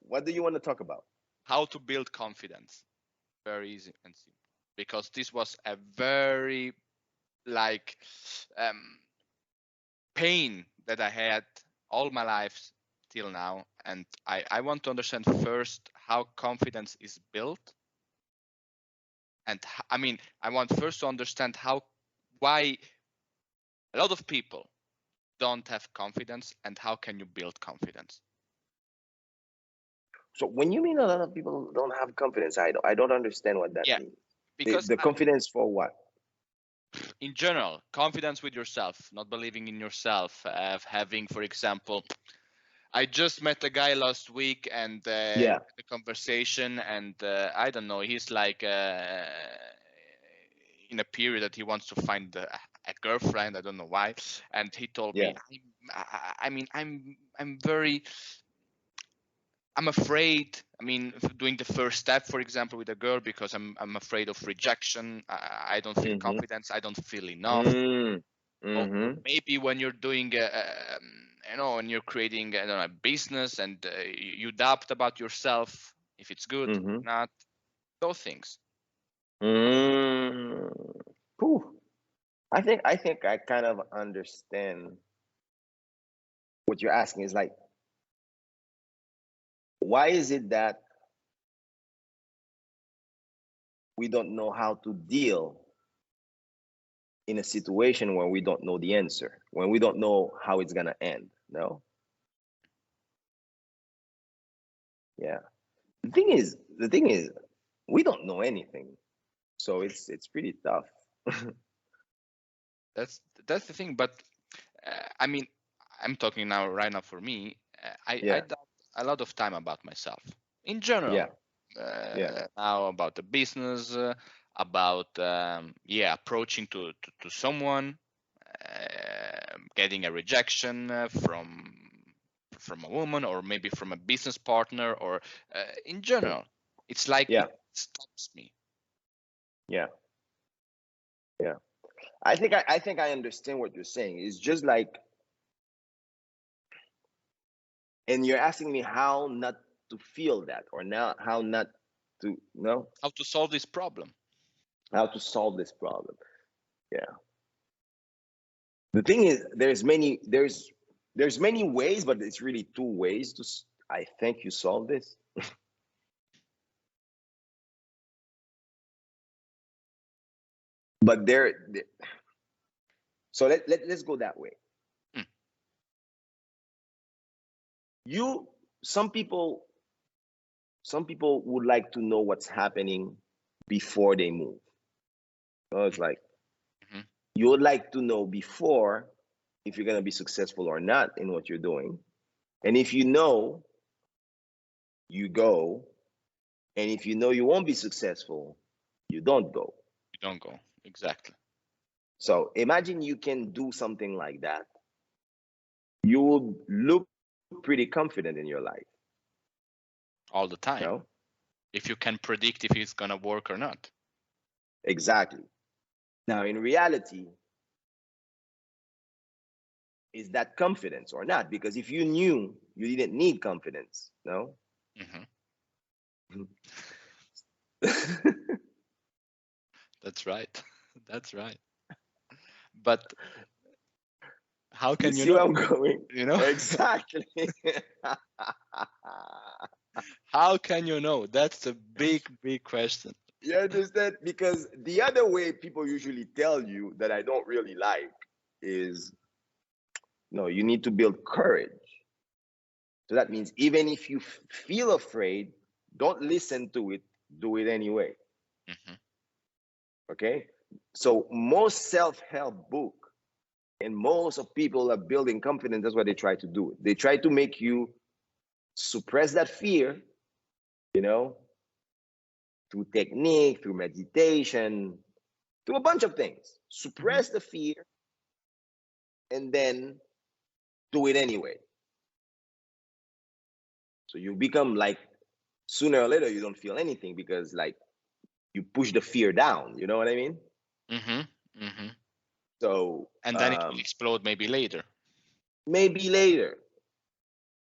What do you want to talk about? How to build confidence. Very easy and simple. Because this was a very like pain that I had all my life till now. And I want to understand first how confidence is built. And I mean, I want first to understand why a lot of people don't have confidence and how can you build confidence. So when you mean a lot of people don't have confidence, I don't understand what that Yeah, means. because The confidence for what? in general, confidence with yourself, not believing in yourself, having, for example, I just met a guy last week and Yeah. the conversation, and I don't know, he's like in a period that he wants to find a girlfriend. I don't know why, and he told Yeah. me, I mean, I'm very, I'm afraid. I mean, doing the first step, for example, with a girl because I'm afraid of rejection. I don't feel Mm-hmm. confidence. I don't feel enough. Mm. Or Mm-hmm. maybe when you're doing you know, when you're creating, I don't know, a business and you doubt about yourself if it's good, Mm-hmm. not those things. Mm. Whew. I think I kind of understand what you're asking. Is like, why is it that we don't know how to deal in a situation where we don't know the answer, when we don't know how it's gonna end? No? Yeah. The thing is, we don't know anything. So it's pretty tough. That's the thing. But I mean, I'm talking now right now for me. I Yeah. doubt a lot of time about myself in Yeah. general. Yeah. Now about the business, about yeah, approaching to someone, getting a rejection from a woman or maybe from a business partner or in general, it's like Yeah. it stops me. Yeah. Yeah. I think I understand what you're saying. It's just like, and you're asking me how not to feel that, or now how not to know How to solve this problem? how to solve this problem. Yeah. The thing is, there's many ways, but it's really two ways to I think you solve this. But so let's go that way. Mm, You some people some people would like to know what's happening before they move. So it's like, mhm. you would like to know before if you're going to be successful or not in what you're doing. And if you know, you go. And if you know you won't be successful, you don't go. You don't go exactly So imagine you can do something like that. You will look pretty confident in your life. all the time. No? If you can predict if it's gonna work or not. Exactly. Now, in reality, is that confidence or not? Because if you knew, you didn't need confidence. No? Hmm. That's right. That's right. But how You can you see where know? I'm going? You know? Exactly. How can you know? That's a big, big question. You understand? Because the other way people usually tell you that I don't really like is, no, you need to build courage. So that means even if you feel afraid, don't listen to it, do it anyway. Hmm. Okay? So most self-help book and most of people are building confidence. That's what they try to do. They try to make you suppress that fear, you know, through technique, through meditation, through a bunch of things. Hmm. Suppress the fear and then do it anyway. So you become like, sooner or later you don't feel anything because like you push the fear down. You know what I mean? Hmm. Hmm. So And then it will explode maybe later. maybe later.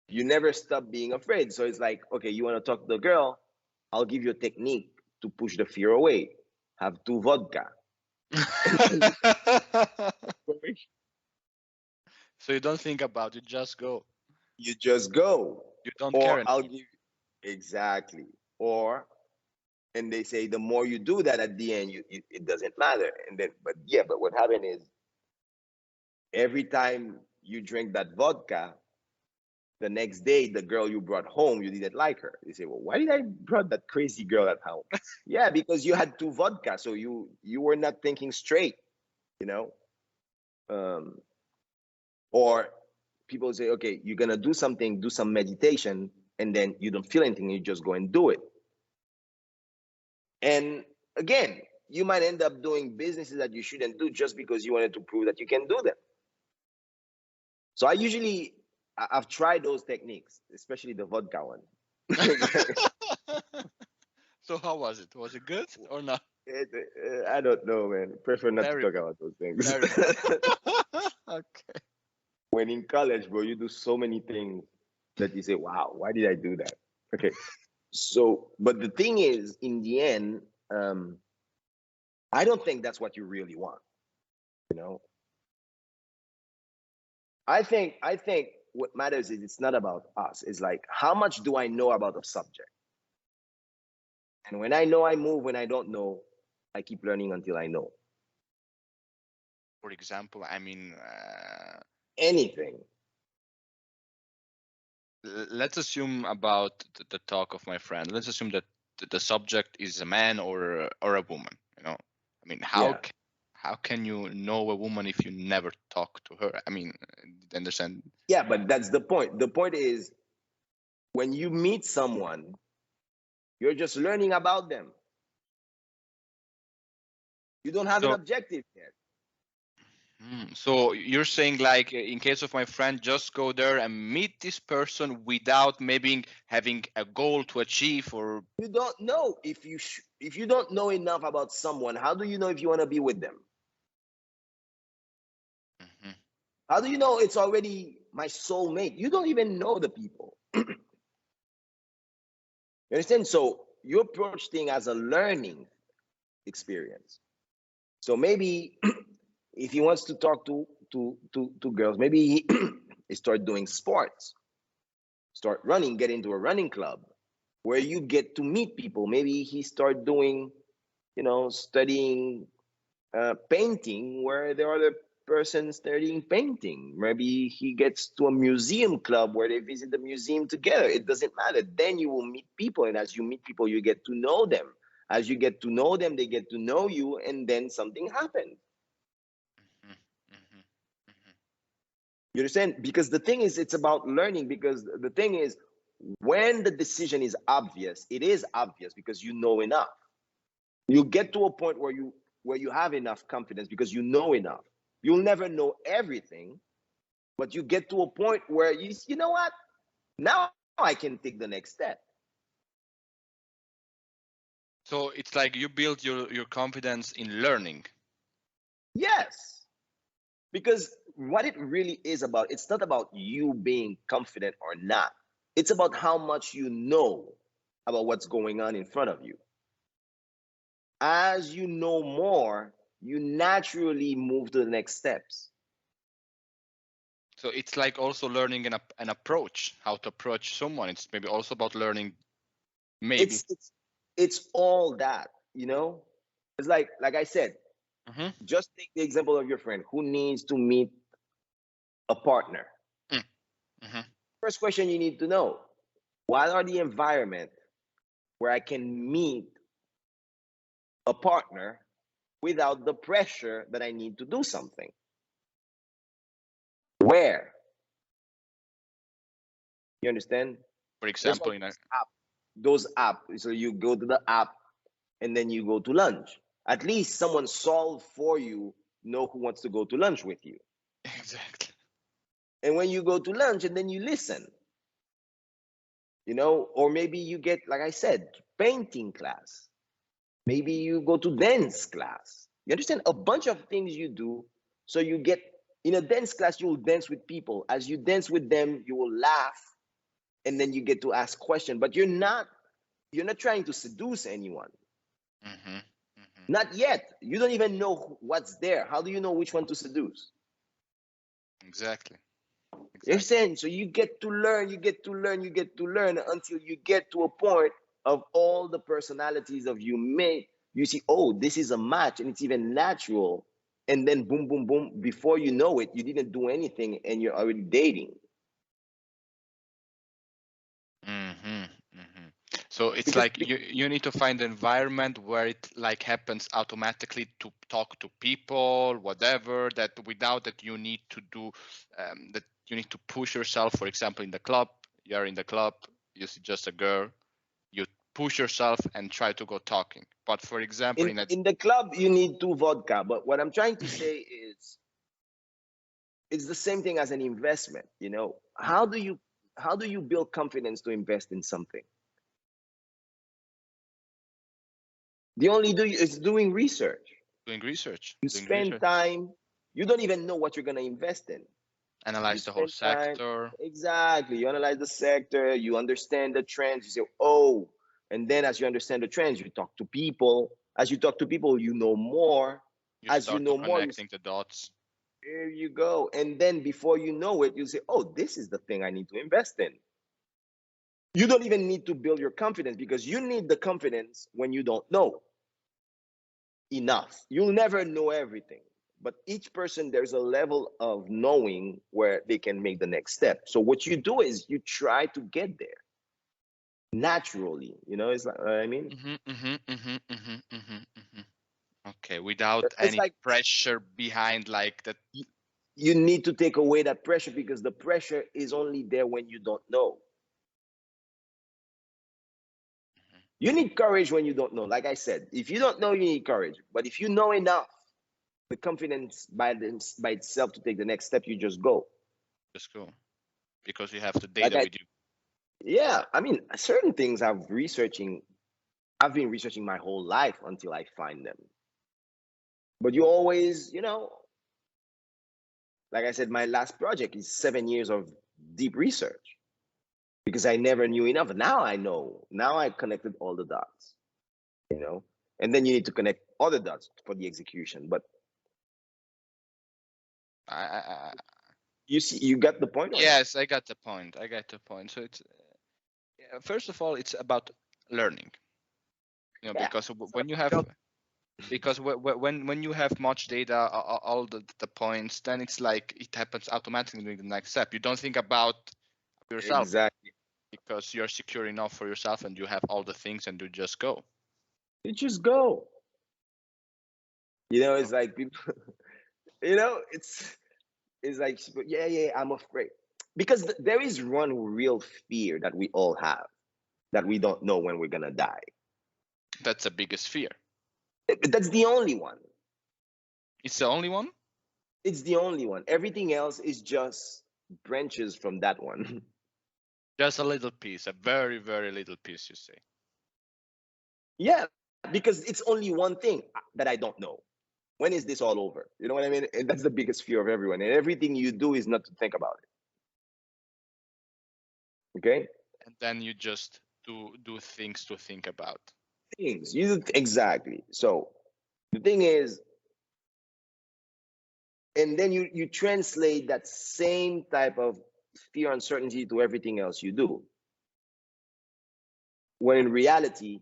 You never stop being afraid. So it's like, okay, you want to talk to the girl? I'll give you a technique to push the fear away. Have 2 vodka. So you don't think about it, just go. You just go. You don't Or care I'll anymore. give exactly. Or and they say the more you do that at the end, it doesn't matter. And then, but yeah, but what happened is every time you drink that vodka, the next day the girl you brought home, you didn't like her. You say, well, why did I brought that crazy girl at home? Yeah, because you had 2 vodka, so you were not thinking straight, you know. Or people say, okay, you're gonna do something, do some meditation, and then you don't feel anything, you just go and do it. And again, you might end up doing businesses that you shouldn't do just because you wanted to prove that you can do them. So I've tried those techniques, especially the vodka one. So how was it? Was it good or not? I don't know, man. Prefer not to talk Terrible. about those things. Terrible. Okay. When in college, bro, you do so many things that you say, wow, why did I do that? Okay. So, but the thing is, in the end, I don't think that's what you really want. You know, I think what matters is it's not about us. It's like how much do I know about the subject? And when I know, I move. When I don't know, I keep learning until I know For example, I mean, anything. let's assume about the talk of my friend. Let's assume that the subject is a man or a woman. You know, I mean, Yeah, how can you know a woman if you never talk to her? I mean, understand? yeah, but that's the point. The point is when you meet someone, you're just learning about them. You don't have an So, objective yet. so you're saying like in case of my friend, just go there and meet this person without maybe having a goal to achieve or. You don't know if you don't know enough about someone. How do you know if you want to be with them? Mhm. How do you know it's already my soulmate? You don't even know the people. You understand? So you approach things as a learning experience. So maybe if he wants to talk to girls, maybe he start doing sports, start running, get into a running club where you get to meet people. Maybe he start doing, studying painting where there are other persons studying painting. Maybe he gets to a museum club where they visit the museum together. It doesn't matter. Then you will meet people, and as you meet people, you get to know them. As you get to know them, they get to know you, and then something happens. Mhm, mhm, mhm. You understand? Because the thing is, it's about learning. Because the thing is, when the decision is obvious, it is obvious because you know enough. You get to a point where you have enough confidence because you know enough. You'll never know everything, but you get to a point where you know what? Now I can take the next step. So it's like you build your confidence in learning. Yes. Because what it really is about, it's not about you being confident or not. It's about how much you know about what's going on in front of you. As you know more, you naturally move to the next steps. So it's like also learning an approach, how to approach someone. It's maybe also about learning, maybe. It's all that, you know? It's like I said, Mhm, just take the example of your friend who needs to meet a partner. mm, mhm. First question you need to know, what are the environment where I can meet a partner without the pressure that I need to do something? Where? You understand? For That's why example, in a those apps. So you go to the app and then you go to lunch. At least someone solve for you, know who wants to go to lunch with you. exactly. And when you go to lunch and then you listen, or maybe you get, like I said, painting class. Maybe you go to dance class. You understand? A bunch of things you do So you get in a dance class, you will dance with people. As you dance with them, you will laugh, and then you get to ask questions. But you're not trying to seduce anyone. Mm-hmm. Mm-hmm. Not yet. You don't even know what's there. How do you know which one to seduce? Exactly. You're Exactly. saying, so you get to learn, you get to learn, you get to learn until you get to a point of all the personalities of you mate. You see, oh, this is a match, and it's even natural. And then boom, boom, boom. Before you know it, you didn't do anything, and you're already dating. Mm-hmm. Mm-hmm. So it's Because like you need to find an environment where it like happens automatically to talk to people, whatever, that without that you need to do that you need to push yourself. For example, in the club, you're in the club, you see just a girl, you push yourself and try to go talking. But for example, in a in the club, you need 2 vodka. But what I'm trying to say is, it's the same thing as an investment. How do you build confidence to invest in something? The only do is doing research. doing research, You doing spend research, time. You don't even know what you're going to invest in. You analyze the whole spend time. sector. Exactly. You analyze the sector. You understand the trends. You say, oh, and then as you understand the trends, you talk to people. As you talk to people, you know more. You As you start to know more, connecting the dots. there you go. And then before you know it, you say, oh, this is the thing I need to invest in. You don't even need to build your confidence, because you need the confidence when you don't know enough. You'll never know everything, but each person, there's a level of knowing where they can make the next step. So what you do is you try to get there naturally. It's like, I mean, Mm-hmm, mm-hmm, mm-hmm, mm-hmm, mm-hmm, mm-hmm. Okay, without it's any like pressure behind like that. you need to take away that pressure, because the pressure is only there when you don't know. You need courage when you don't know. Like I said, if you don't know, you need courage. But if you know enough, the confidence by itself to take the next step, you just go. Just go because you have the Like data with you. yeah, I mean, certain things I've been researching my whole life until I find them. But you always, like I said, my last project is 7 years of deep research, because I never knew enough. Now I know. Now I connected all the dots, you know. And then you need to connect other dots for the execution. But I, you see, you got the point or not? yes, I got the point. I got the point. So it's first of all, it's about learning. Yeah. Because So, when you have you know, because when you have much data, all the points, then it's like it happens automatically in the next step. You don't think about yourself exactly. because you're secure enough for yourself and you have all the things and you just go. You just go. It's like people, it's like, yeah, yeah, I'm afraid. Because there is one real fear that we all have, that we don't know when we're going to die. That's the biggest fear. That's the only one. It's the only one. It's the only one. Everything else is just branches from that one. Just a little piece, a very, very little piece, you say. Yeah, because it's only one thing that I don't know. When is this all over? You know what I mean? And that's the biggest fear of everyone. And everything you do is not to think about it. Okay? And then you just do things to think about. Things. Exactly. So the thing is, and then you translate that same type of fear, uncertainty to everything else you do, when in reality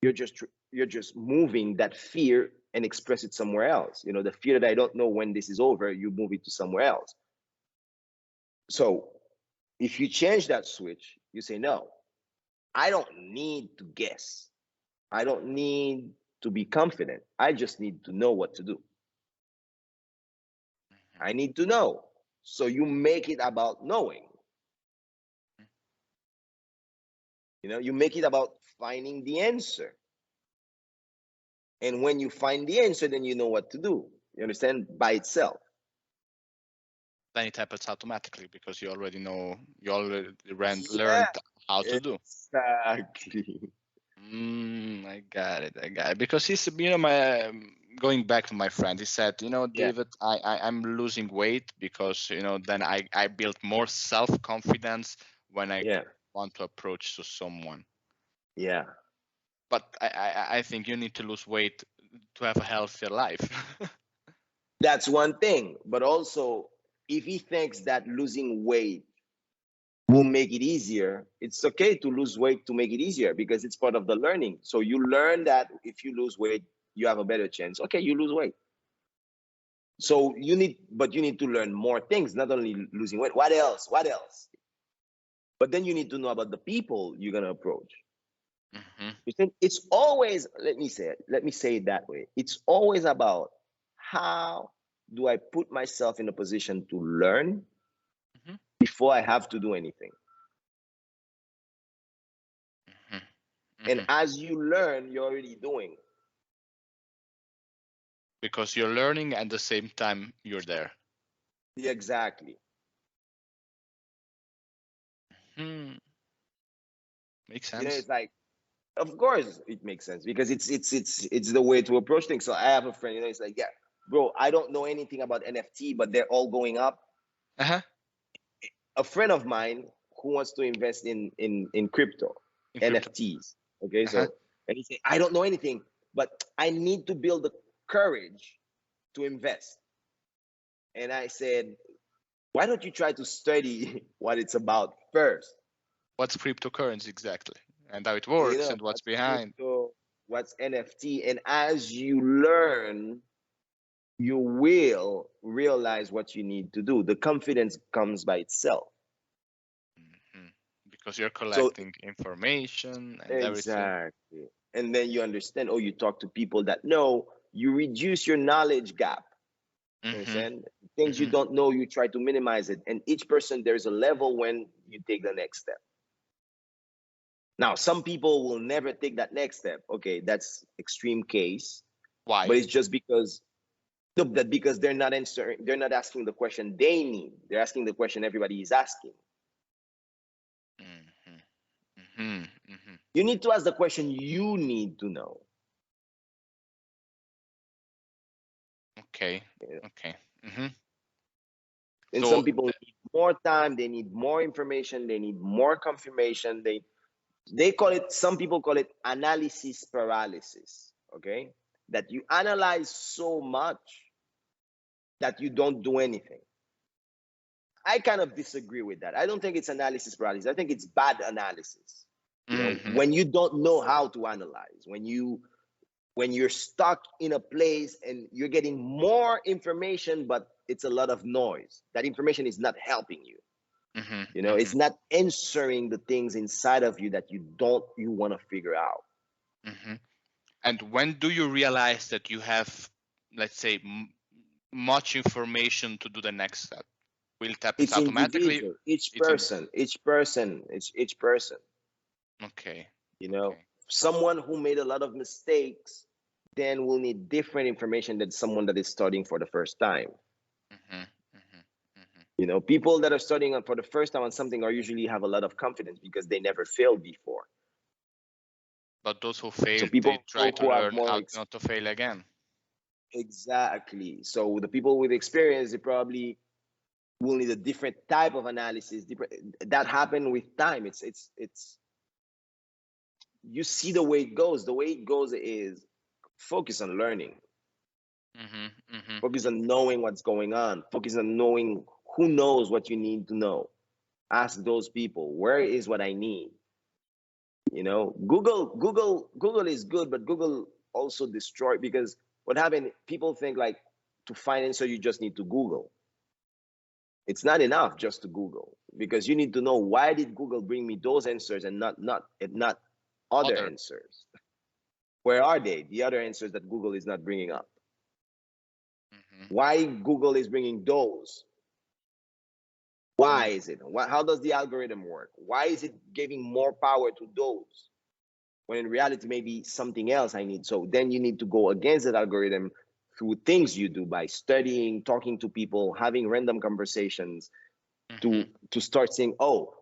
you're just moving that fear and express it somewhere else. The fear that I don't know when this is over, you move it to somewhere else. So if you change that switch, you say, no, I don't need to guess, I don't need to be confident, I just need to know what to do. I need to know. So you make it about knowing. You make it about finding the answer. And when you find the answer, then you know what to do. You understand? By itself. Then it happens automatically because you already know, you already Yeah, learned how to do. exactly. I got it. I got it. Because he's, my going back to my friend, he said, Yeah. David, I'm losing weight because then I build more self-confidence when I Yeah. want to approach to someone. Yeah. But I think you need to lose weight to have a healthier life. That's one thing. But also, if he thinks that losing weight will make it easier, it's okay to lose weight to make it easier because it's part of the learning. So you learn that if you lose weight, you have a better chance. Okay, you lose weight. So you need to learn more things, not only losing weight. What else? What else? But then you need to know about the people you're gonna approach. Mm-hmm. You think it's always, let me say it that way. It's always about how do I put myself in a position to learn Mm-hmm. before I have to do anything. Mm-hmm. And Mm-hmm. as you learn, you're already doing. Because you're learning and at the same time you're there. Yeah, exactly. Makes You know, sense. it's like, of course it makes sense because it's the way to approach things. So I have a friend, it's like, yeah, bro, I don't know anything about NFT, but they're all going up. Uh-huh. A friend of mine who wants to invest in crypto, In crypto. NFTs. Okay, Uh-huh. so and he said, I don't know anything, but I need to build the courage to invest. And I said, why don't you try to study what it's about first? What's cryptocurrency exactly? And how it You works know, and what's what's behind. crypto, what's NFT, and as you learn, you will realize what you need to do. The confidence comes by itself. Mhm. Because you're So collecting information and everything. exactly. And then you understand, oh, you talk to people that know, you reduce your knowledge gap. You Mm-hmm. understand? Things you Mm-hmm. don't know, you try to minimize it. And each person, there's a level when you take the next step. Now, some people will never take that next step. Okay, that's extreme case, Why? but it's just because no, that because they're not answering, they're not asking the question they need. They're asking the question everybody is asking. Mm-hmm. Mm-hmm. Mm-hmm. You need to ask the question you need to know. Okay. Okay. Mm-hmm. And So some people need more time, they need more information, they need more confirmation. They call it, some people call it analysis paralysis. Okay, that you analyze so much that you don't do anything. I kind of disagree with that. I don't think it's analysis paralysis. I think it's bad analysis. You know, mm-hmm. when you don't know how to analyze, when you're stuck in a place and you're getting more information, but it's a lot of noise. That information is not helping you. Mm-hmm. You know, Mm-hmm. it's not answering the things inside of you that you want to figure out. Mm-hmm. And when do you realize that you have, let's say, much information to do the next step? Will it happen It's automatically? individual, each It's in. person, each person, it's each person. Okay. You know, Okay. someone who made a lot of mistakes then will need different information than someone that is studying for the first time. Mm-hmm. Mm-hmm. Mm-hmm. You know, people that are studying for the first time on something are usually have a lot of confidence because they never failed before. But those who So failed, they people try to who have learn more how not to fail again. exactly. So the people with experience, they probably will need a different type of analysis. Different, that happened with time. It's you see the way it goes. The way it goes is focus on learning, Mm-hmm. Mm-hmm. focus on knowing what's going on, focus on knowing who knows what you need to know. Ask those people, where is what I need? You know, Google is good, but Google also destroy because what happened, people think like to find answer you just need to Google. It's not enough just to Google because you need to know why did Google bring me those answers and not other Other. answers. Where are they? The other answers that Google is not bringing up. Mm-hmm. Why Google is bringing those? Why is it? How does the algorithm work? Why is it giving more power to those when in reality maybe something else I need? So then you need to go against that algorithm through things you do by studying, talking to people, having random conversations Mm-hmm. to start saying, oh,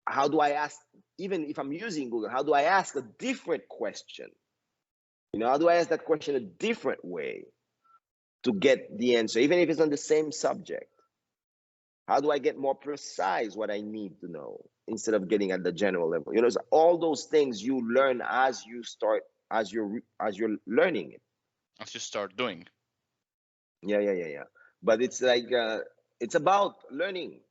how do I ask? Even if I'm using Google, how do I ask a different question How do I ask that question a different way to get the answer, even if it's on the same subject? How do I get more precise what I need to know instead of getting at the general level? So all those things you learn as you start, as you're learning it. As you start doing. Yeah. But it's like it's about learning.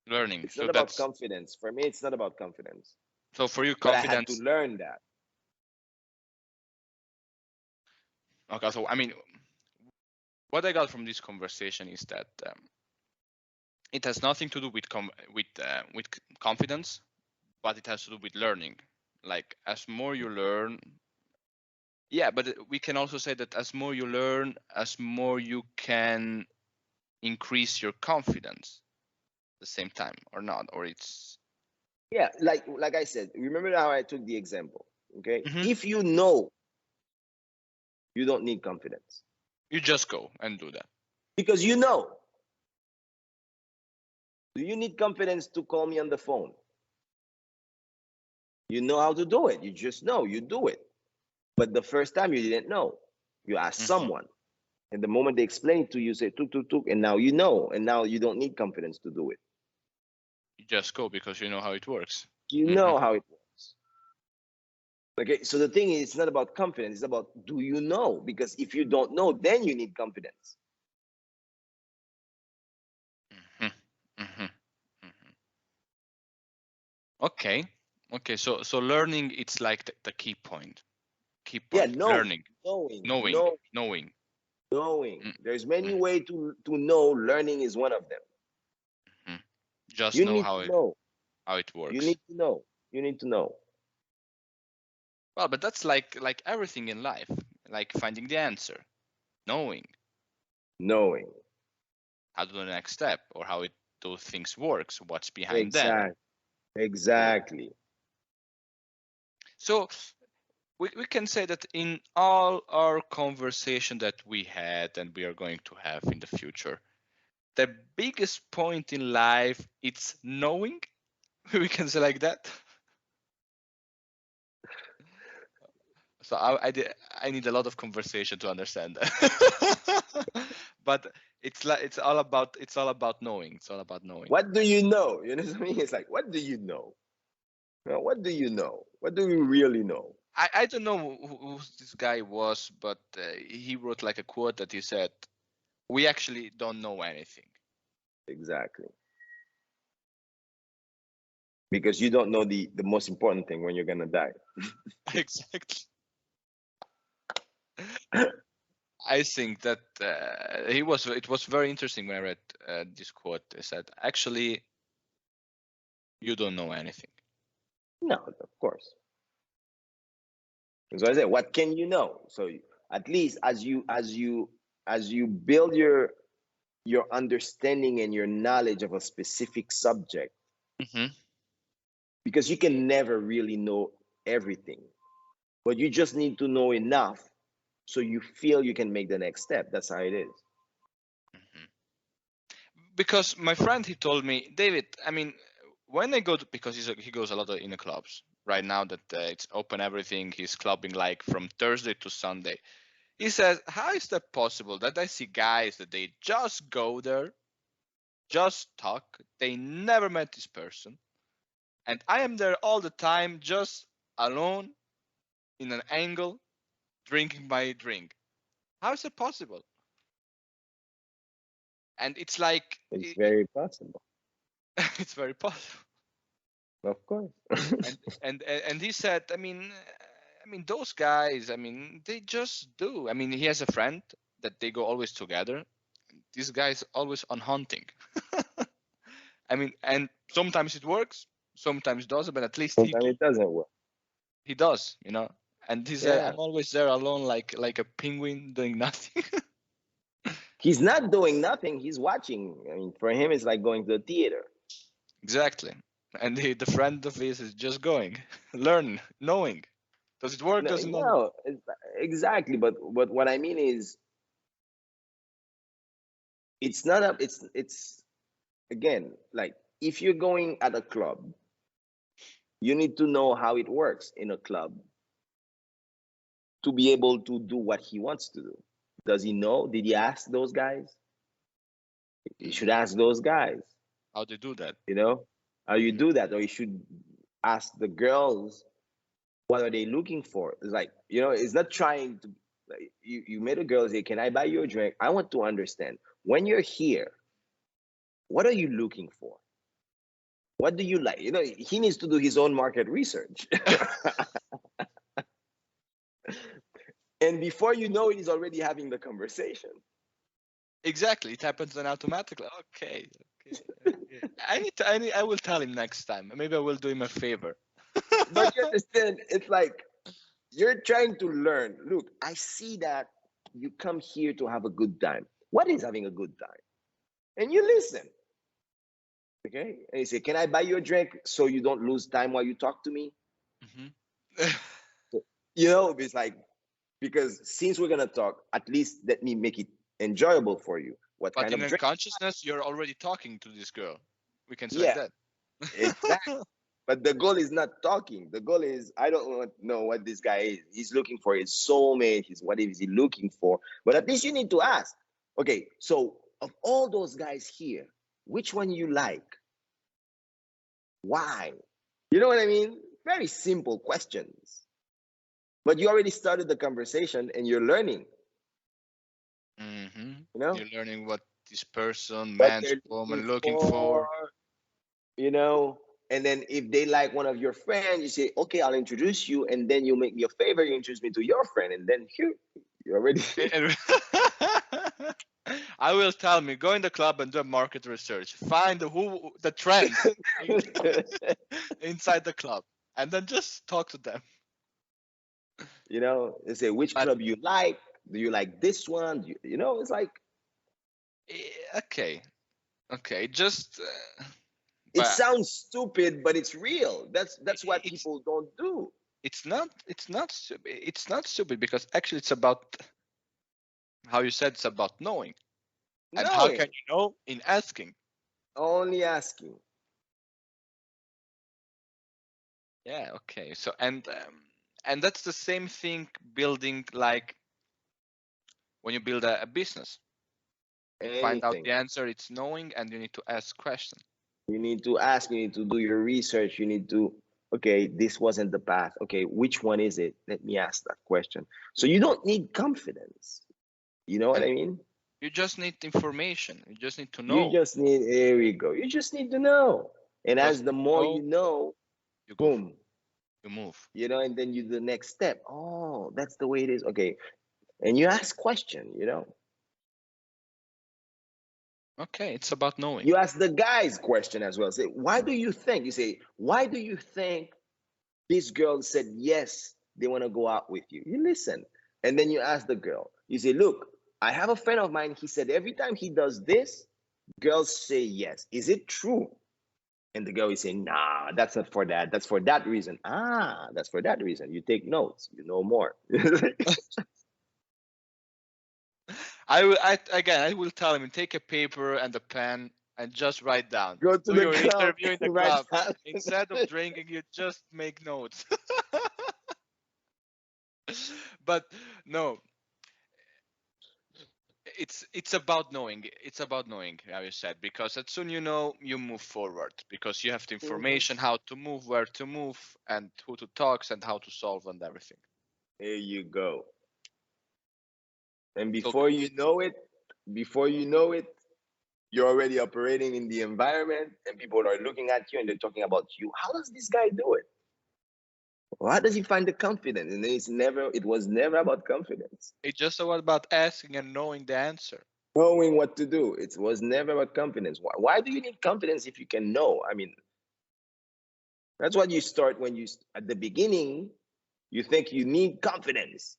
Learning. It's So not about that's confidence. For me, it's not about confidence. so for you But I had to confidence. learn that. Okay, so I mean, what I got from this conversation is that it has nothing to do with confidence, but it has to do with learning. Like as more you learn, yeah, but we can also say that as more you learn, as more you can increase your confidence at the same time, or not, or it's Yeah, like I said, remember how I took the example. Okay, Mhm. if you know, you don't need confidence You just go and do that. because you know. Do you need confidence to call me on the phone? You know how to do it. You just know. You do it. But the first time you didn't know. You asked Mhm. someone. And the moment they explain it to you, say tuk tuk tuk, and now you know. And now you don't need confidence to do it. You just go because you know how it works. You Mhm. know how it works. Okay, so the thing is, it's not about confidence, it's about do you know? Because if you don't know, then you need confidence. Mhm. Mhm. Mhm. Okay. Okay. So learning, it's like the key point. Key Yeah, point. knowing, Learning, knowing, knowing, knowing, knowing. knowing. Mm, There's many mm, ways to know. Learning is one of them. mm. Just You know need to know. how it You works. need to know. You need to know. Well, but that's like everything in life, like finding the answer, knowing Knowing. how to do the next step or how it those things works, what's behind them. Exactly. Exactly. So we can say that in all our conversation that we had and we are going to have in the future, the biggest point in life it's knowing. We can say like that. So I need a lot of conversation to understand that. But it's all about knowing. It's all about knowing. What do you know? You know what I mean? It's like, what do you know? What do you know? What do you really know? I don't know who this guy was, but he wrote like a quote that he said, "We actually don't know anything." Exactly. Because you don't know the most important thing when you're gonna die. Exactly. I think that it was very interesting when I read this quote. They said, "Actually, you don't know anything." No, of course. So I said, what can you know? So at least as you build your understanding and your knowledge of a specific subject, Hmm. because you can never really know everything, but you just need to know enough so you feel you can make the next step. That's how it is. Hmm. Because my friend, he told me, David, I mean, when I go to, because he goes a lot in the clubs right now that it's open everything, he's clubbing like from Thursday to Sunday. He says, how is that possible that I see guys that they just go there, just talk, they never met this person, and I am there all the time, just alone in an angle, drinking my drink. How is it possible? And it's like It's very possible. it's very possible. Of course. And he said, I mean those guys, I mean they just do. I mean he has a friend that they go always together. This guy's always on hunting. I mean, and sometimes it works, sometimes it doesn't, but at least Sometimes it doesn't work. he does, you know. And he said, Yeah. I'm always there alone, like a penguin doing nothing. He's not doing nothing. He's watching. I mean, for him, it's like going to the theater. Exactly. And the friend of his is just going, learn, knowing. Does it work? No, Does it not? no, exactly. But what I mean is, it's not a. It's again like if you're going at a club, you need to know how it works in a club to be able to do what he wants to do? Does he know? Did he ask those guys? You should ask those guys, How they do that? you know, how you Mhm. do that. Or you should ask the girls, what are they looking for? It's like, you know, it's not trying to, like, you made a girl say, can I buy you a drink? I want to understand, when you're here, what are you looking for? What do you like? You know, he needs to do his own market research. And before you know it, he's already having the conversation. Exactly, it happens then automatically. Okay, okay. I will tell him next time. Maybe I will do him a favor. But you understand, it's like you're trying to learn. Look, I see that you come here to have a good time. What is having a good time? And you listen. Okay. And you say, can I buy you a drink so you don't lose time while you talk to me? Mhm. You know, it's like, because since we're gonna talk, at least let me make it enjoyable for you. What But kind in of drink? unconsciousness, you're already talking to this girl. We can say like Yeah, that. exactly. But the goal is not talking. The goal is, I don't want to know what this guy is. He's looking for his soulmate. His, what is he looking for? But at least you need to ask. Okay, so of all those guys here, which one you like? Why? You know what I mean? Very simple questions. But you already started the conversation and you're learning, you know, You're learning what this person, what man, they're looking woman, looking for, for. you know. And then if they like one of your friends, you say, okay, I'll introduce you. And then you make me a favor, you introduce me to your friend. And then here, you're already. And I will tell me, go in the club and do market research. Find the trends inside the club, and then just talk to them. You know, they say, which But club you like? Do you like this one? You know, it's like, okay, okay, just it but sounds stupid, but it's real. That's what it's people don't do. it's not stupid because actually it's about how you said it's about knowing. And how Knowing, can you know? In asking. only asking. Yeah, okay. So and that's the same thing building like when you build a business. You find out Anything. the answer, it's knowing, and you need to ask questions. You need to ask, you need to do your research, you need to, okay, this wasn't the path. Okay, which one is it? Let me ask that question. So you don't need confidence. You know what And I mean? you just need information. You just need to You know. just need, here we go. You just need to know. And Because as the when more you know, you know, you go boom, you move. you know, and then you do the next step. Oh, that's the way it is. Okay. And you ask question, you know. Okay, it's about knowing. You ask the guys question as well. Say, why do you think? You say, why do you think this girl said yes, they want to go out with you? You listen. And then you ask the girl. You say, look, I have a friend of mine. He said every time he does this, girls say yes. Is it true? And the girl is saying, nah, that's not for that. That's for that reason. Ah, that's for that reason. You take notes. You know more. I will tell him take a paper and a pen and just write down. Go to Do the your club, interview in the right? club. Instead of drinking, you just make notes. But no, it's about knowing. It's about knowing, how you said, because as soon you know, you move forward because you have the Mhm. information how to move, where to move, and who to talk and how to solve and everything. There you go. And So before you know it, you're already operating in the environment and people are looking at you and they're talking about you. How does this guy do it? How does he find the confidence? And it was never about confidence. it's just about asking and knowing the answer. Knowing what to do. It was never about confidence. Why do you need confidence if you can know? I mean, that's what you start when at the beginning, you think you need confidence.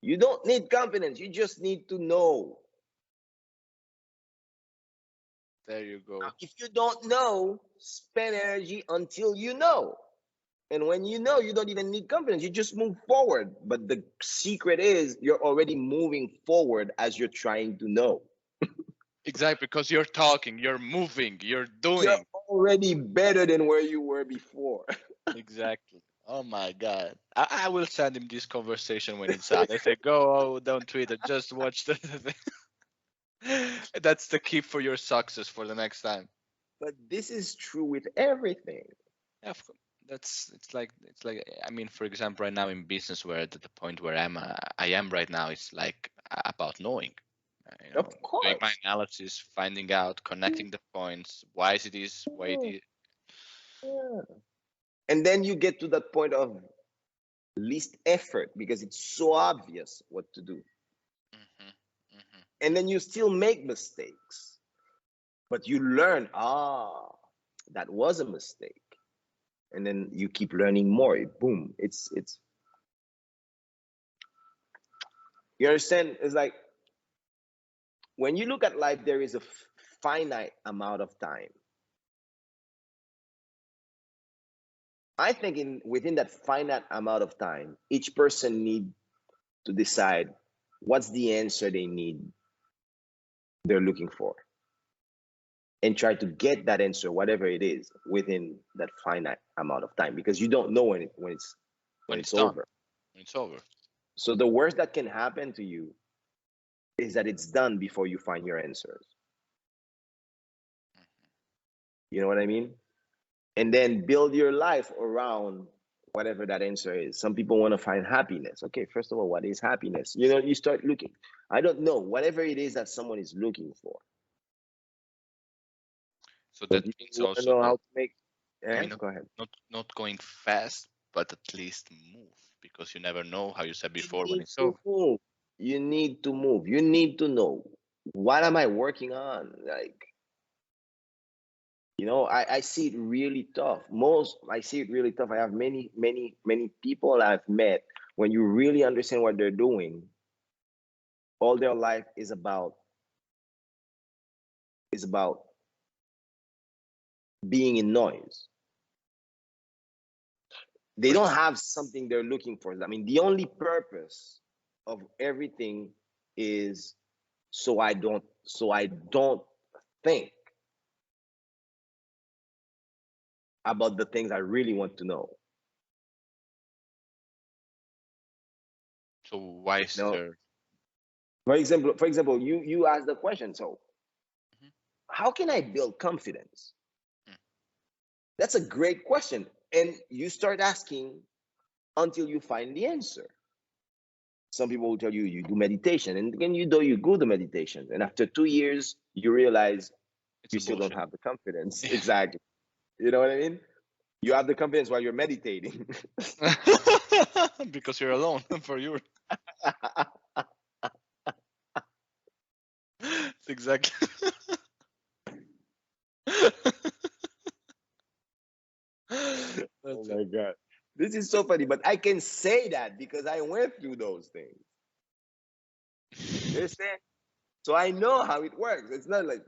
You don't need confidence. You just need to know. There you Now, go. if you don't know, spend energy until you know. And when you know, you don't even need confidence. You just move forward. But the secret is you're already moving forward as you're trying to know. Exactly, because you're talking, you're moving, you're You're doing. already better than where you were before. Exactly. Oh my God. I will send him this conversation when it's out. I say, go, don't tweet it, just watch the thing. That's the key for your success for the next time. But this is true with everything. Yeah, it's like I mean, for example, right now in business, where at the point where I am right now, it's like about knowing, Of doing my course. analysis, finding out, connecting the points, why is it is, why it Yeah, is. yeah. And then you get to that point of least effort because it's so obvious what to do. Hmm. Hmm. And then you still make mistakes, but you learn, that was a mistake. And then you keep learning more. Boom. It's you understand? It's like when you look at life, there is a finite amount of time. I think within that finite amount of time, each person need to decide what's the answer they're looking for, and try to get that answer, whatever it is, within that finite amount of time, because you don't know when When it's it's done, over. when it's over. So the worst that can happen to you is that it's done before you find your answers. You know what I mean? And then build your life around whatever that answer is. Some people want to find happiness. Okay, first of all, what is happiness? You start looking. I don't know, whatever it is that someone is looking for. So But that you means want to also know how not, to make. I Yeah, mean, go ahead. not going fast, but at least move, because you never know, how you said You before, when need it's to over. move. You need to move. You need to know, what am I working on? Like, I see it really tough. I see it really tough. I have many, many, many people I've met. When you really understand what they're doing, all their life is about being in noise. They For don't sure. have something they're looking for. I mean, the only purpose of everything is so I don't think about the things I really want to know. So why is You know, there? for example, you asked the question. So Mhm. how can I build confidence? Mm. That's a great question, and you start asking until you find the answer. Some people will tell you you do meditation, and then you go to meditation, and after 2 years, you realize It's you a still don't bullshit. have the confidence. Yeah. Exactly. You know what I mean? You have the confidence while you're meditating. Because you're alone for your. It's exactly. Oh That's it. my God. This is so funny, but I can say that because I went through those things. You understand? So I know how it works. It's not like,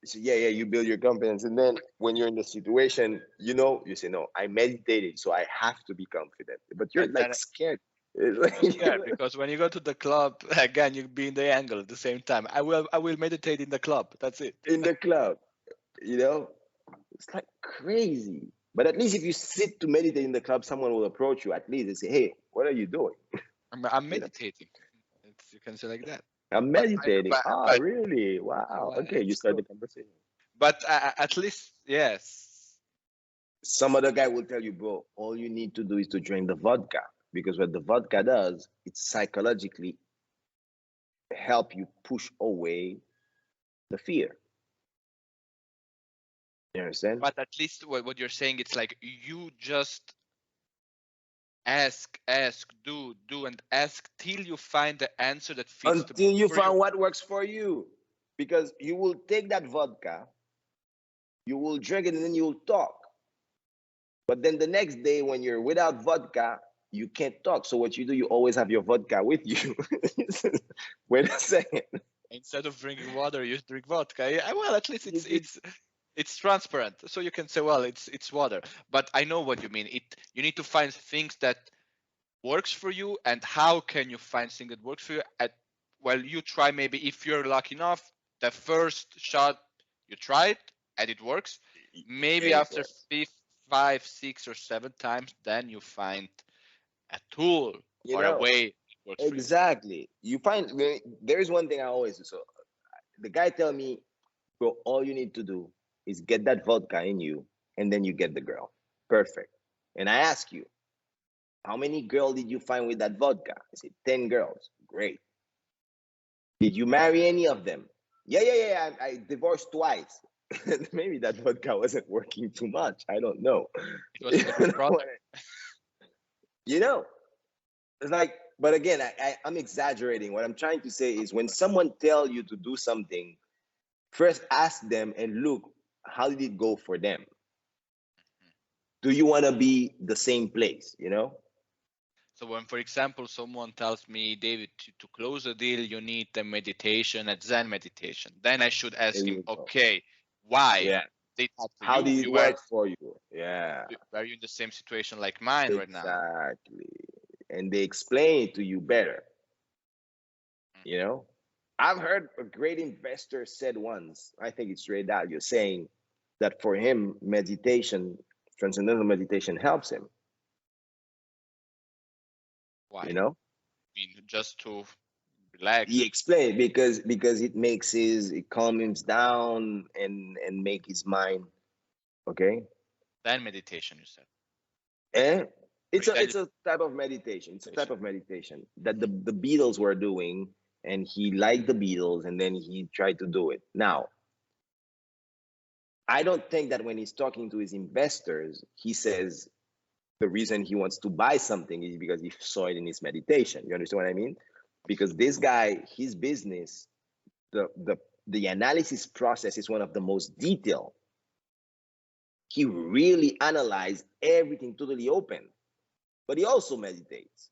so yeah, you build your confidence. And then when you're in the situation, you say, no, I meditated, so I have to be confident. But you're And like then scared. It's you're scared like, because when you go to the club again, you be in the angle at the same time. I will meditate in the club. That's it. in the club, you know? It's like crazy. But at least if you sit to meditate in the club, someone will approach you at least and say, hey, what are you doing? I'm You know, meditating. You can say like that. I'm But meditating. Ah, but really? Wow. Okay, you it's start true. the conversation. But at least yes. Some other guy will tell you, bro, all you need to do is to drink the vodka. Because what the vodka does, it psychologically help you push away the fear. You understand? But at least what you're saying, it's like you just ask, do, and ask till you find the answer that fits the Until most you for you. find what works for you. Because you will take that vodka, you will drink it, and then you'll talk. But then the next day, when you're without vodka, you can't talk. So what you do, you always have your vodka with you. Wait a second. Instead of drinking water, you drink vodka. Yeah, well, at least You it's did. it's it's transparent, so you can say, well, it's water. But I know what you mean. You need to find things that works for you, and how can you find things that works for you? Well, you try, maybe if you're lucky enough, the first shot you tried and it works. Maybe And it after works. 5, 6, or 7 times, then you find a tool You or a know, way that works for you. exactly. You find there's one thing I always do. So the guy tell me, bro, all you need to do is get that vodka in you, and then you get the girl. Perfect. And I ask you, how many girls did you find with that vodka? I said 10 girls. Great. Did you marry any of them? Yeah, yeah, yeah. I divorced twice. Maybe that vodka wasn't working too much. I don't know. It wasn't a good product. You know, it's like, but again, I'm exaggerating. What I'm trying to say is when someone tell you to do something, first ask them and look, how did it go for them? Do you want to be the same place? You know? So when, for example, someone tells me, David, to close a deal, you need the meditation, a Zen meditation, then I should There ask him, you go. okay, why Yeah. did that to How you? did it work for you? Yeah. Were you in the same situation like mine right now? Exactly. And they explain it to you better. You know? I've heard a great investor said once, I think it's Ray Dalio, saying that for him, meditation, transcendental meditation helps him, Why? you know? I mean, just to relax. He explained because it makes it calm him down and make his mind okay. Then meditation, you said. And Ray Dalio it's a type of meditation. It's a type meditation. of meditation that the Beatles were doing, and he liked the Beatles, and then he tried to do it. Now, I don't think that when he's talking to his investors, he says the reason he wants to buy something is because he saw it in his meditation. You understand what I mean? Because this guy, his business, the the the analysis process is one of the most detailed. He really analyzed everything totally open, but he also meditates.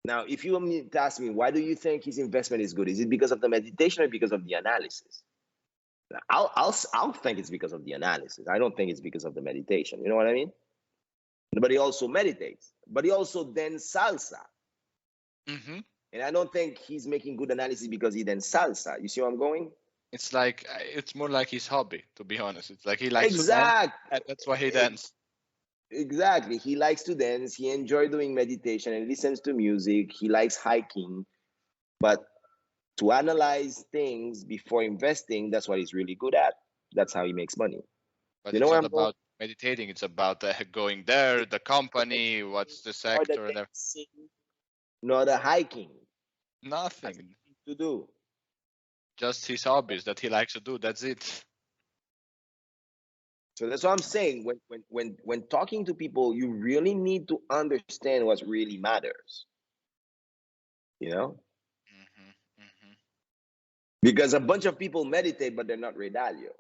Now, if you want me to ask me, why do you think his investment is good? Is it because of the meditation or because of the analysis? I'll think it's because of the analysis. I don't think it's because of the meditation. You know what I mean? But he also meditates. But he also dance salsa. Mm-hmm. And I don't think he's making good analysis because he dance salsa. You see where I'm going? It's like, it's more like his hobby, to be honest. It's like he likes to dance, Exactly. and that's why he dances. Exactly. He likes to dance. He enjoys doing meditation and listens to music. He likes hiking. But to analyze things before investing, that's what he's really good at. That's how he makes money. But You know it's where not I'm going? about meditating. It's about going there, the company, what's the Or the sector, and dancing, nor the hiking. That's nothing. nothing to do. Just his hobbies that he likes to do. That's it. So that's what I'm saying. When talking to people, you really need to understand what really matters. You know, Hmm. Hmm. because a bunch of people meditate, but they're not Ray Dalio.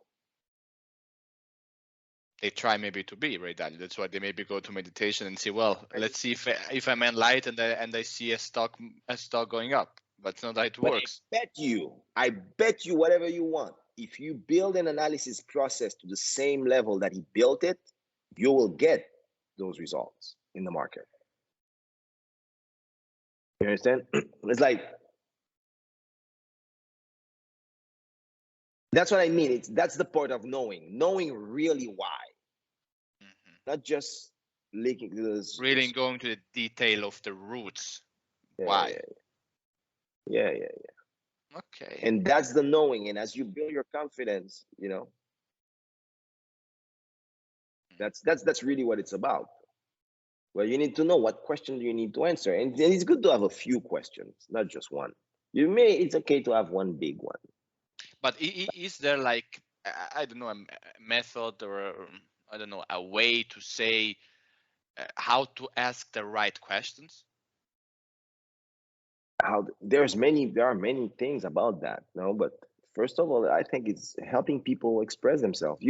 They try maybe to be Ray Dalio. That's why they maybe go to meditation and see, well, And let's see if I'm enlightened and I see a stock going up. But it's not how it but works. I bet you whatever you want. If you build an analysis process to the same level that he built it, you will get those results in the market. You understand? It's like that's what I mean. That's the part of knowing really why, Hmm. not just leaking this. Really going to the detail of the roots. Yeah, Why? yeah. Okay. And that's the knowing. And as you build your confidence, you know, that's really what it's about. Well, you need to know what question you need to answer, and it's good to have a few questions, not just one. It's okay to have one big one. But is there like, I don't know, a method or I don't know, a way to say how to ask the right questions? There are many things about that, no, but first of all, I think it's helping people express themselves.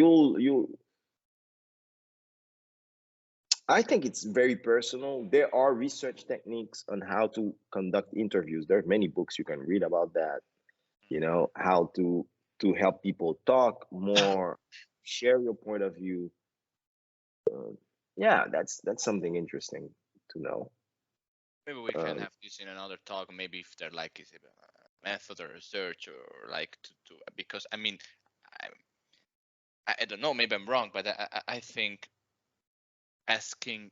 I think it's very personal. There are research techniques on how to conduct interviews. There are many books you can read about that. You know how to help people talk more, share your point of view. Yeah, that's something interesting to know. Maybe we can Um, have this in another talk. Maybe if there like is a method or research or like to because I mean, I, I don't know, maybe I'm wrong, but I think asking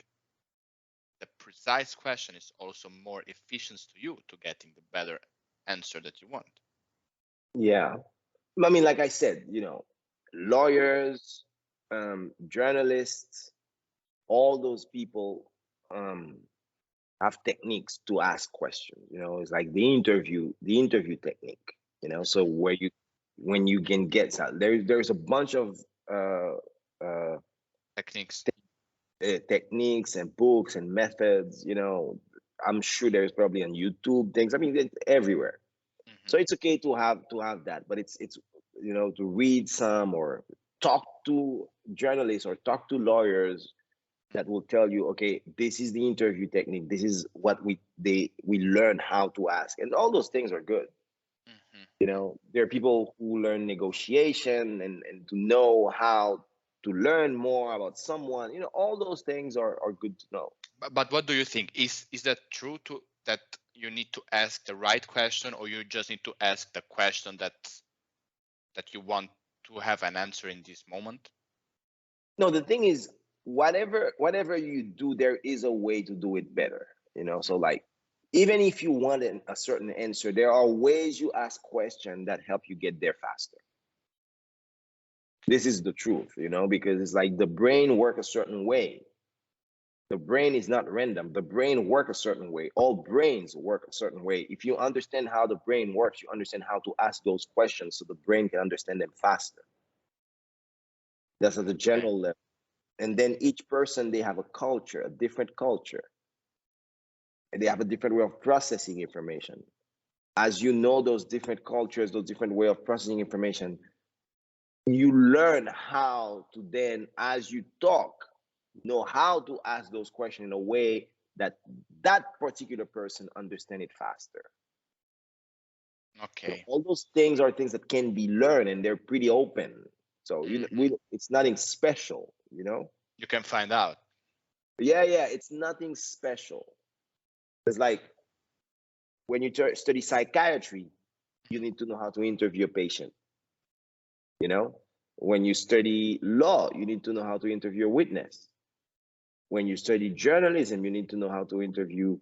the precise question is also more efficient to you to getting the better answer that you want. Yeah. I mean, like I said, lawyers, journalists, all those people have techniques to ask questions. It's like the interview technique. So when you can get there's a bunch of uh, uh, Techniques. techniques and books and methods. I'm sure there's probably on YouTube things. I mean, it's everywhere. So it's okay to have that, but it's to read some or talk to journalists or talk to lawyers that will tell you, okay, this is the interview technique. This is what we learn how to ask, and all those things are good. There are people who learn negotiation and to know how to learn more about someone. All those things are good to know. But what do you think? Is that true to that you need to ask the right question, or you just need to ask the question that you want to have an answer in this moment? No, the thing is, whatever you do, there is a way to do it better. So like, even if you want a certain answer, there are ways you ask questions that help you get there faster. This is the truth, because it's like the brain works a certain way. The brain is not random. The brain works a certain way. All brains work a certain way. If you understand how the brain works, you understand how to ask those questions so the brain can understand them faster. That's at the general level. And then each person, they have a culture, a different culture. And they have a different way of processing information. As you know those different cultures, those different way of processing information, you learn how to then, as you talk, know how to ask those questions in a way that that particular person understand it faster. Okay. So all those things are things that can be learned, and they're pretty open. So it's nothing special. You can find out. Yeah, it's nothing special. It's like when you study psychiatry, you need to know how to interview a patient. When you study law, you need to know how to interview a witness. When you study journalism, you need to know how to interview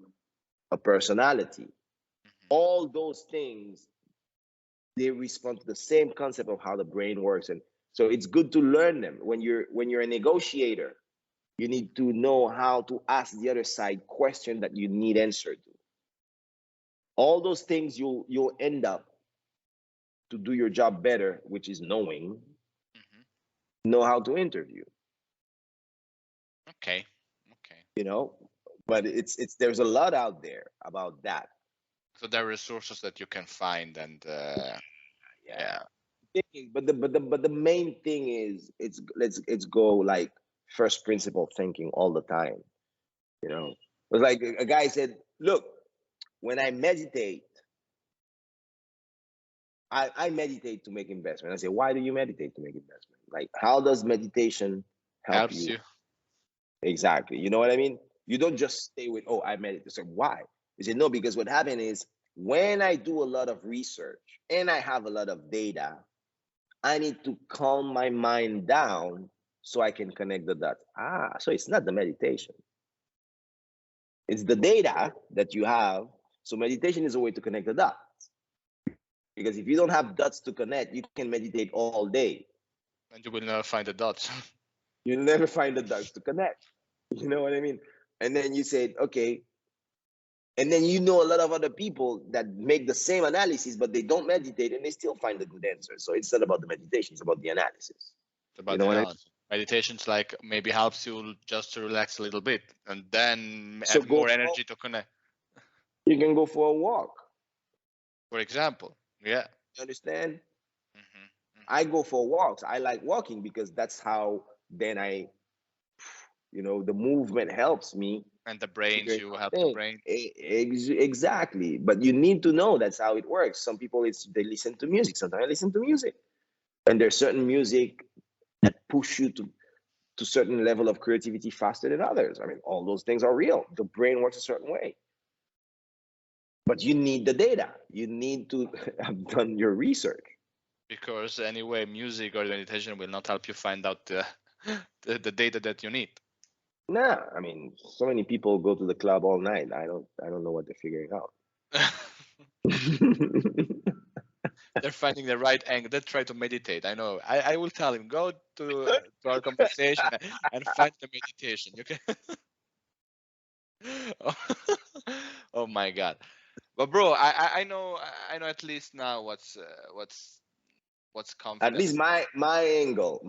a personality. All those things, they respond to the same concept of how the brain works. And so it's good to learn them. When you're a negotiator, you need to know how to ask the other side questions that you need answered to. All those things you'll end up to do your job better, which is know how to interview. Okay. But it's there's a lot out there about that. So there are resources that you can find, and yeah. But the main thing is let's go like first principle thinking all the time. It's like a guy said, look, when I meditate, I meditate to make investment. I say, why do you meditate to make investment? Like, how does meditation help Helps you? you. Exactly. You know what I mean? You don't just stay with, oh, I meditate. So why? You say, no, because what happened is when I do a lot of research and I have a lot of data, I need to calm my mind down so I can connect the dots. So it's not the meditation. It's the data that you have. So meditation is a way to connect the dots. Because if you don't have dots to connect, you can meditate all day. And you will never find the dots. You'll never find the dots to connect. You know what I mean? And then you said, okay. And then a lot of other people that make the same analysis, but they don't meditate and they still find a good answer. So it's not about the meditation, it's about the analysis. It's about the analysis. Meditation's like maybe helps you just to relax a little bit and then have more energy to connect. You can go for a walk. For example. Yeah. You understand? I go for walks. I like walking because that's how then the movement helps me. And the brains, you help the brain. Exactly. But you need to know that's how it works. Some people, they listen to music. Sometimes I listen to music. And there's certain music that push you to certain level of creativity faster than others. I mean, all those things are real. The brain works a certain way. But you need the data. You need to have done your research. Because anyway, music or meditation will not help you find out the data that you need. Nah, I mean, so many people go to the club all night. I don't know what they're figuring out. They're finding the right angle. They try to meditate. I know. I will tell him, go to our conversation and find the meditation. You can. Oh my God. But bro, I know at least now what's At confidence. least my angle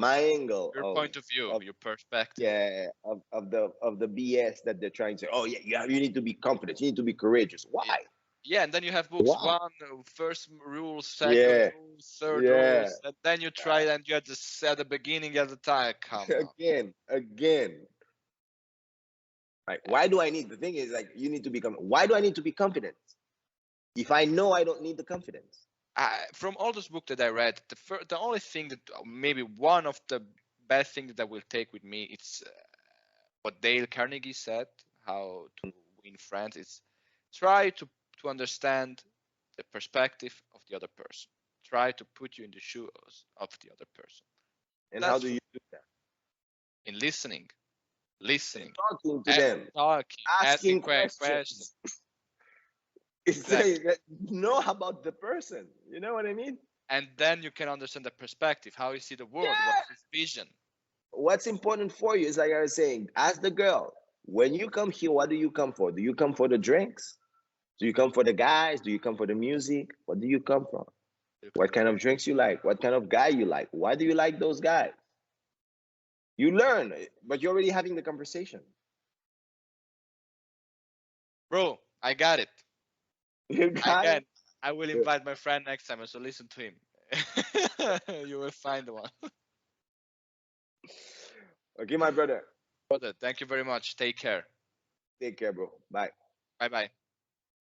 Your point of view, your perspective. yeah, of the BS that they're trying to say. Oh yeah, you need to be confident. You need to be courageous. Why? Yeah, and then you have books Why? first rule, second Yeah, rule, third yeah. rules, and then you try and you just at the beginning at the time. Come on. Again. Like, why do I need? The thing is, like, you need to become. Why do I need to be confident if I know I don't need the confidence? From all those books that I read, the only thing that maybe one of the best things that I will take with me, it's what Dale Carnegie said, how to win friends. It's try to understand the perspective of the other person. Try to put you in the shoes of the other person. And how That's do you do that? in listening, Talking to them, talking, asking asking questions. questions. It's Exactly. like that, know about the person. You know what I mean? And then you can understand the perspective, how you see the world, Yeah. what's his vision. What's important for you is like I was saying, ask the girl, when you come here, what do you come for? Do you come for the drinks? Do you come for the guys? Do you come for the music? What do you come for? What kind of drinks you like? What kind of guy you like? Why do you like those guys? You learn, but you're already having the conversation. Bro, I got it. You got Again, it? I will invite my friend next time, so listen to him. You will find one. Okay, my brother. Brother, thank you very much. Take care. Take care, bro. Bye. Bye bye.